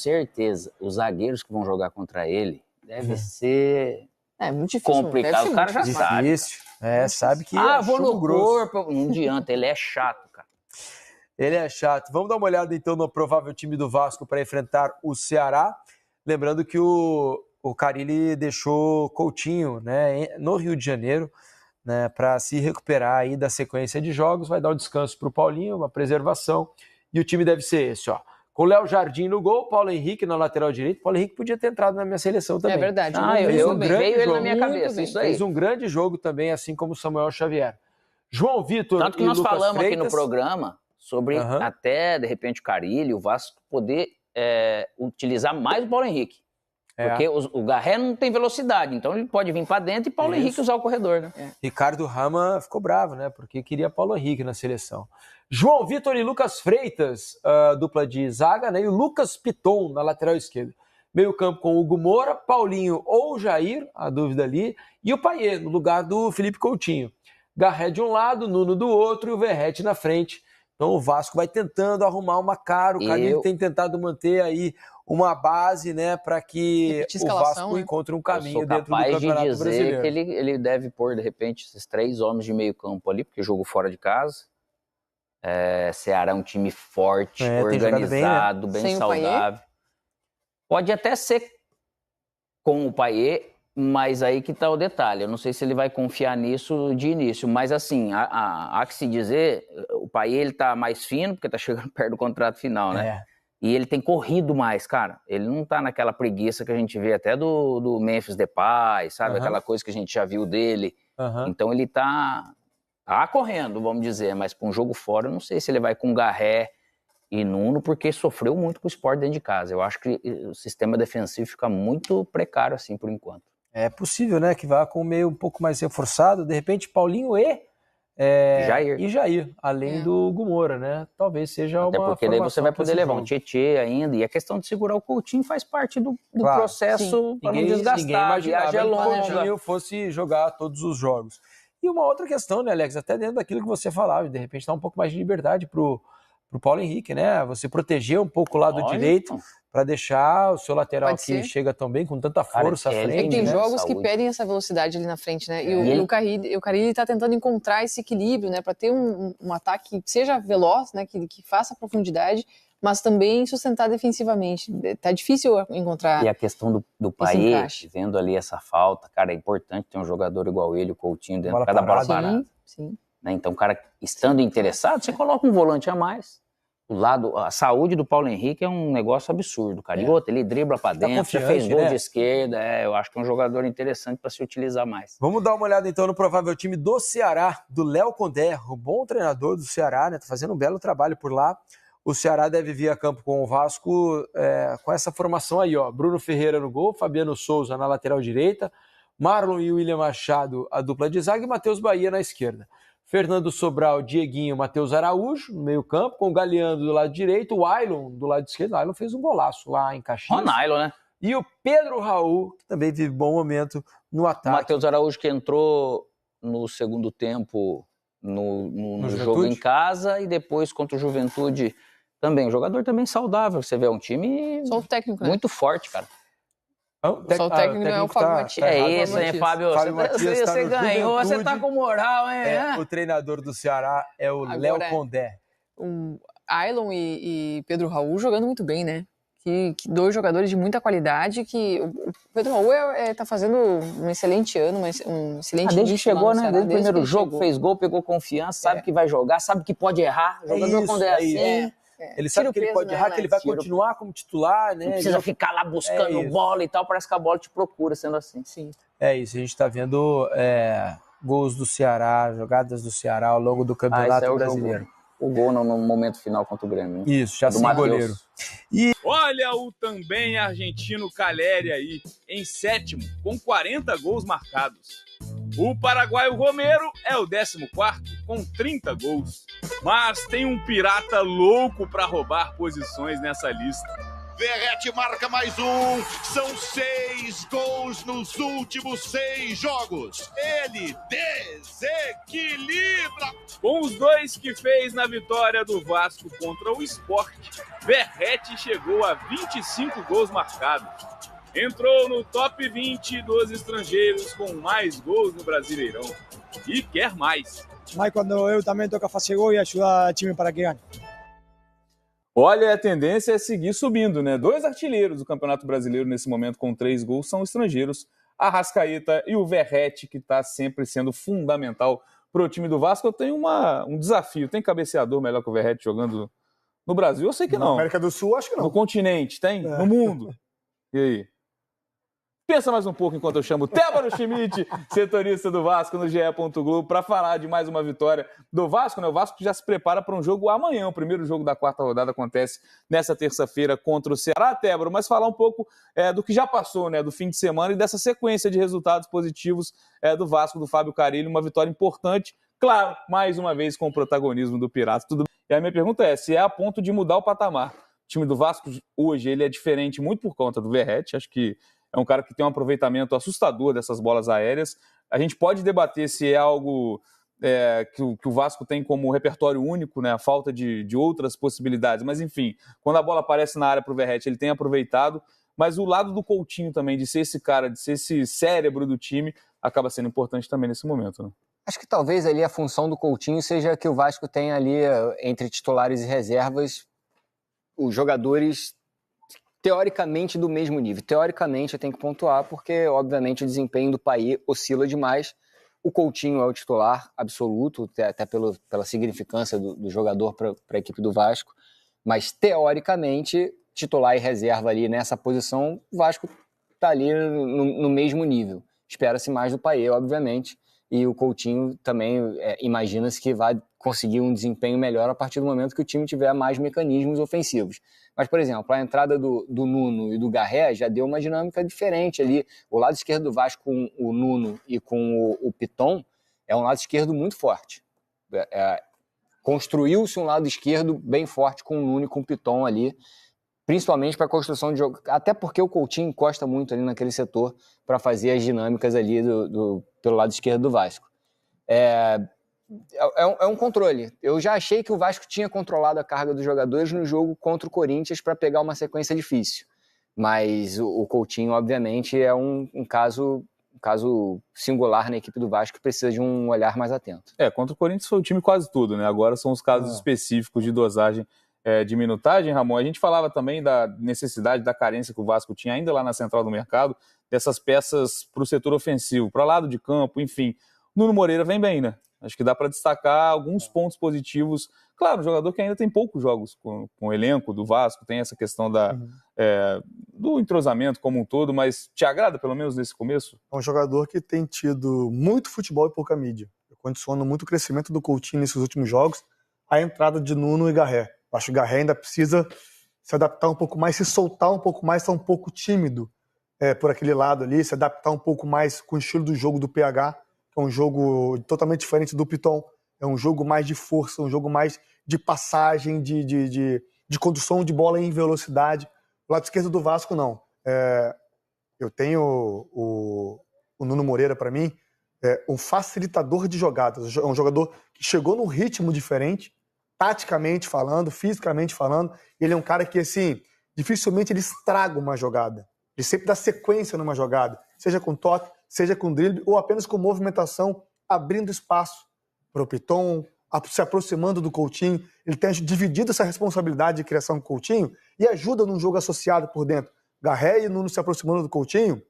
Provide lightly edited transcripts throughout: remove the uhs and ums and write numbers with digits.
certeza, os zagueiros que vão jogar contra ele deve ser muito difícil, complicado. O cara já sabe. Sabe que vou no corpo. Não adianta, ele é chato, cara. Ele é chato. Vamos dar uma olhada, então, no provável time do Vasco para enfrentar o Ceará. Lembrando que o Carille deixou Coutinho, né, no Rio de Janeiro, né, para se recuperar aí da sequência de jogos. Vai dar um descanso para o Paulinho, uma preservação. E o time deve ser esse, ó. Com Léo Jardim no gol, Paulo Henrique na lateral direita. Paulo Henrique podia ter entrado na minha seleção também. É verdade. Veio ele na minha cabeça, isso aí. Fez um grande jogo também, assim como o Samuel Xavier. João Vitor e Lucas Freitas. Tanto que nós falamos aqui no programa sobre até, de repente, o Carille, o Vasco poder utilizar mais o Paulo Henrique. Porque o Garré não tem velocidade, então ele pode vir para dentro e Paulo Henrique usar o corredor, né? Ricardo Rama ficou bravo, né? Porque queria Paulo Henrique na seleção. João Vitor e Lucas Freitas, dupla de zaga, né? E o Lucas Piton na lateral esquerda. Meio campo com Hugo Moura, Paulinho ou Jair, a dúvida ali, e o Payet no lugar do Felipe Coutinho. Garré de um lado, Nuno do outro e o Verratti na frente. Então o Vasco vai tentando arrumar uma cara, o Carille tem tentado manter aí uma base, né, para que o Vasco encontre um caminho dentro do Campeonato Brasileiro. Eu sou capaz de dizer que ele deve pôr, de repente, esses 3 homens de meio campo ali, porque jogo fora de casa. Ceará é um time forte, organizado, bem saudável. Pode até ser com o Payet, mas aí que tá o detalhe. Eu não sei se ele vai confiar nisso de início, mas assim, há que se dizer, o Payet ele tá mais fino, porque tá chegando perto do contrato final, né? E ele tem corrido mais, cara. Ele não tá naquela preguiça que a gente vê até do Memphis Depay, sabe? Aquela coisa que a gente já viu dele. Então ele tá correndo, vamos dizer, mas para um jogo fora, eu não sei se ele vai com Garré e Nuno, porque sofreu muito com o Sport dentro de casa. Eu acho que o sistema defensivo fica muito precário assim, por enquanto. É possível, né, que vá com o meio um pouco mais reforçado, de repente Paulinho e Jair, além do Hugo Moura, né? Talvez seja até uma porque daí você vai poder levar um Tietê ainda, e a questão de segurar o Coutinho faz parte do processo para não desgastar. Ninguém imaginava que o Coutinho fosse jogar todos os jogos. E uma outra questão, né, Alex, até dentro daquilo que você falava, de repente dá um pouco mais de liberdade pro Paulo Henrique, né? Você proteger um pouco o lado direito para deixar o seu lateral que chega tão bem, com tanta força à frente. Tem jogos que pedem essa velocidade ali na frente, né? E o Carille tá tentando encontrar esse equilíbrio, né? Para ter um ataque que seja veloz, né? Que faça profundidade, mas também sustentar defensivamente. Tá difícil encontrar. E a questão do Payet, vendo ali essa falta, cara, é importante ter um jogador igual ele, o Coutinho, dentro da bola parada. Sim. Né? Então, o cara estando interessado, você coloca um volante a mais. A saúde do Paulo Henrique é um negócio absurdo, cara. E outro, ele dribla pra dentro, já fez gol de esquerda. Eu acho que é um jogador interessante para se utilizar mais. Vamos dar uma olhada então no provável time do Ceará, do Léo Condé, o bom treinador do Ceará, né? Tá fazendo um belo trabalho por lá. O Ceará deve vir a campo com o Vasco com essa formação aí, ó. Bruno Ferreira no gol, Fabiano Souza na lateral direita, Marlon e William Machado, a dupla de zaga, e Matheus Bahia na esquerda. Fernando Sobral, Dieguinho, Matheus Araújo no meio campo, com o Galeano do lado direito, o Ailon do lado esquerdo. O Ailon fez um golaço lá em Caxias. O Ailon, né? E o Pedro Raul, que também vive bom momento no ataque. O Matheus Araújo que entrou no segundo tempo no jogo em casa e depois contra o Juventude também. Um jogador também saudável. Você vê, um time só o técnico, muito forte, cara. Só o técnico não é o Fábio Matias. É isso, hein, Fábio? Você ganhou, você tá com moral, hein? O treinador do Ceará é o Léo Condé. O Ailon e Pedro Raul jogando muito bem, né? Que 2 jogadores de muita qualidade, que o Pedro Raul tá fazendo um excelente ano, um excelente desde que chegou, né? Desde o primeiro jogo, fez gol, pegou confiança, sabe que vai jogar, sabe que pode errar. Jogador quando é assim... Ele sabe que ele pode errar, que ele vai continuar como titular, né? Não precisa ficar lá buscando bola e tal, parece que a bola te procura sendo assim. Sim. É isso, a gente tá vendo gols do Ceará, jogadas do Ceará ao longo do Campeonato Brasileiro. O gol no momento final contra o Grêmio. Isso, já sem goleiro. Olha o também argentino Caleri aí, em 7º, com 40 gols marcados. O paraguaio Romero é o 14º, com 30 gols. Mas tem um pirata louco para roubar posições nessa lista. Verratti marca mais um. São 6 gols nos últimos 6 jogos. Ele desequilibra. Com os 2 que fez na vitória do Vasco contra o Sport, Verratti chegou a 25 gols marcados. Entrou no top 20 dos estrangeiros com mais gols no Brasileirão. E quer mais. Mas quando eu também toco a fazer gol e ajudar o time para que ganhe. Olha, a tendência é seguir subindo, né? 2 artilheiros do Campeonato Brasileiro nesse momento com 3 gols são estrangeiros. Arrascaeta e o Verratti, que está sempre sendo fundamental para o time do Vasco. Eu tenho um desafio. Tem cabeceador melhor que o Verratti jogando no Brasil? Eu sei que não. Na América do Sul, acho que não. No continente, tem? No mundo? E aí? Pensa mais um pouco enquanto eu chamo o Tébaro Schmidt, setorista do Vasco no GE. Globo, para falar de mais uma vitória do Vasco, né? O Vasco já se prepara para um jogo amanhã. O primeiro jogo da 4ª rodada acontece nessa terça-feira contra o Ceará, Tébaro. Mas falar um pouco do que já passou, né? Do fim de semana e dessa sequência de resultados positivos do Vasco, do Fábio Carille. Uma vitória importante, claro, mais uma vez com o protagonismo do Pirata. Tudo bem? E a minha pergunta é, se é a ponto de mudar o patamar. O time do Vasco hoje ele é diferente muito por conta do Verratti. Acho que é um cara que tem um aproveitamento assustador dessas bolas aéreas. A gente pode debater se é algo que o Vasco tem como repertório único, né? A falta de outras possibilidades. Mas, enfim, quando a bola aparece na área para o Verratti, ele tem aproveitado. Mas o lado do Coutinho também, de ser esse cara, de ser esse cérebro do time, acaba sendo importante também nesse momento, né? Acho que talvez ali a função do Coutinho seja que o Vasco tem ali, entre titulares e reservas, os jogadores teoricamente do mesmo nível. Teoricamente eu tenho que pontuar porque, obviamente, o desempenho do Payet oscila demais. O Coutinho é o titular absoluto, até pela significância do jogador para a equipe do Vasco, mas teoricamente, titular e reserva ali nessa posição, o Vasco está ali no mesmo nível. Espera-se mais do Payet, obviamente, e o Coutinho também imagina-se que vai conseguir um desempenho melhor a partir do momento que o time tiver mais mecanismos ofensivos. Mas, por exemplo, a entrada do Nuno e do Garré já deu uma dinâmica diferente ali. O lado esquerdo do Vasco com o Nuno e com o Piton é um lado esquerdo muito forte. Construiu-se um lado esquerdo bem forte com o Nuno e com o Piton ali, principalmente para a construção de jogo, até porque o Coutinho encosta muito ali naquele setor para fazer as dinâmicas ali pelo lado esquerdo do Vasco. É um controle. Eu já achei que o Vasco tinha controlado a carga dos jogadores no jogo contra o Corinthians para pegar uma sequência difícil. Mas o Coutinho, obviamente, é um caso singular na equipe do Vasco que precisa de um olhar mais atento. Contra o Corinthians foi o time quase tudo, né? Agora são os casos específicos de dosagem de minutagem, Ramon. A gente falava também da necessidade, da carência que o Vasco tinha ainda lá na central do mercado, dessas peças para o setor ofensivo, para o lado de campo, enfim. Nuno Moreira vem bem, né? Acho que dá para destacar alguns pontos positivos. Claro, um jogador que ainda tem poucos jogos com o elenco do Vasco, tem essa questão do entrosamento como um todo, mas te agrada pelo menos nesse começo? É um jogador que tem tido muito futebol e pouca mídia. Eu condiciono muito o crescimento do Coutinho nesses últimos jogos, a entrada de Nuno e Garré. Eu acho que o Garré ainda precisa se adaptar um pouco mais, se soltar um pouco mais, estar um pouco tímido por aquele lado ali, se adaptar um pouco mais com o estilo do jogo do PH, que é um jogo totalmente diferente do Piton. É um jogo mais de força, um jogo mais de passagem, de condução de bola em velocidade. O lado esquerdo do Vasco, não. Eu tenho o Nuno Moreira, para mim, um facilitador de jogadas. É um jogador que chegou num ritmo diferente, taticamente falando, fisicamente falando. Ele é um cara que, assim, dificilmente ele estraga uma jogada. Ele sempre dá sequência numa jogada, seja com toque, seja com drible ou apenas com movimentação, abrindo espaço para o Piton, se aproximando do Coutinho. Ele tem dividido essa responsabilidade de criação com o Coutinho e ajuda num jogo associado por dentro. Garré e Nuno se aproximando do Coutinho,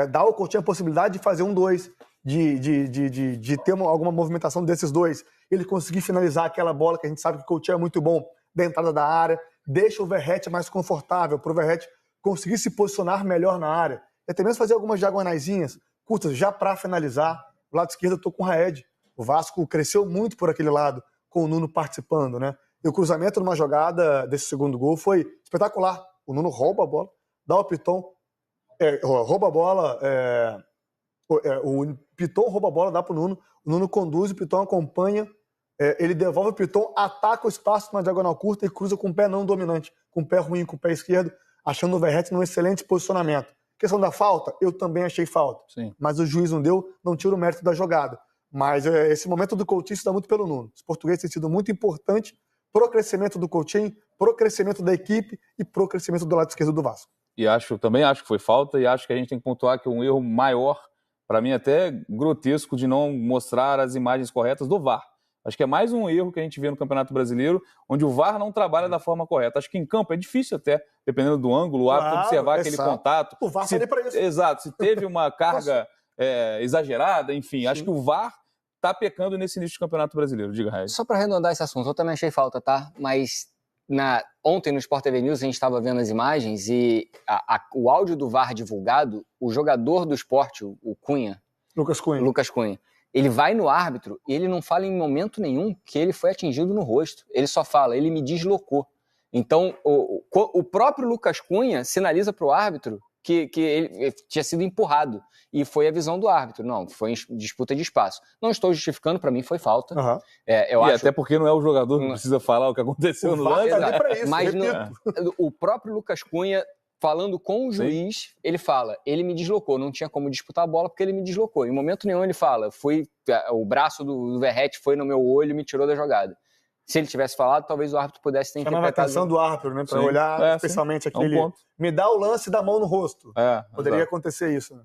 dá ao Coutinho a possibilidade de fazer 1-2, de ter alguma movimentação desses dois. Ele conseguir finalizar aquela bola que a gente sabe que o Coutinho é muito bom, da entrada da área, deixa o Verratti mais confortável, para o Verratti conseguir se posicionar melhor na área. E até mesmo fazer algumas diagonaisinhas curtas já para finalizar. Do lado esquerdo eu estou com o Raed. O Vasco cresceu muito por aquele lado, com o Nuno participando, né? E o cruzamento numa jogada desse segundo gol foi espetacular. O Nuno rouba a bola, dá o Piton, rouba a bola, o Piton rouba a bola, dá para o Nuno conduz, o Piton acompanha, ele devolve o Piton, ataca o espaço na diagonal curta e cruza com o pé não dominante, com o pé ruim, com o pé esquerdo, achando o Verratti num excelente posicionamento. Questão da falta, eu também achei falta. Sim. Mas o juiz não deu, não tira o mérito da jogada. Mas esse momento do Coutinho se dá muito pelo Nuno. Os portugueses têm sido muito importante para o crescimento do Coutinho, pro crescimento da equipe e pro crescimento do lado esquerdo do Vasco. E também acho que foi falta, e acho que a gente tem que pontuar que um erro maior, para mim até grotesco, de não mostrar as imagens corretas do VAR. Acho que é mais um erro que a gente vê no Campeonato Brasileiro, onde o VAR não trabalha da forma correta. Acho que em campo é difícil até, dependendo do ângulo, o árbitro observar aquele contato. O VAR sai para isso. Exato, se teve uma carga exagerada, enfim. Sim. Acho que o VAR está pecando nesse início de Campeonato Brasileiro. Diga, Raí. Só para arredondar esse assunto, eu também achei falta, tá? Mas ontem no Sport TV News a gente estava vendo as imagens e o áudio do VAR divulgado, o jogador do Sport, o Cunha, Lucas Cunha, ele vai no árbitro e ele não fala em momento nenhum que ele foi atingido no rosto. Ele só fala, ele me deslocou. Então, o próprio Lucas Cunha sinaliza para o árbitro que ele tinha sido empurrado. E foi a visão do árbitro. Não, foi disputa de espaço. Não estou justificando, para mim foi falta. Uhum. Até porque não é o jogador que precisa falar o que aconteceu no lance. Mas o próprio Lucas Cunha, falando com o juiz, ele fala, ele me deslocou, não tinha como disputar a bola porque ele me deslocou. Em momento nenhum ele fala, o braço do Verratti foi no meu olho e me tirou da jogada. Se ele tivesse falado, talvez o árbitro pudesse ter interpretado. Chamava a atenção do árbitro, né? Para olhar especialmente aquele... Me dá o lance da mão no rosto. Poderia acontecer isso. Né?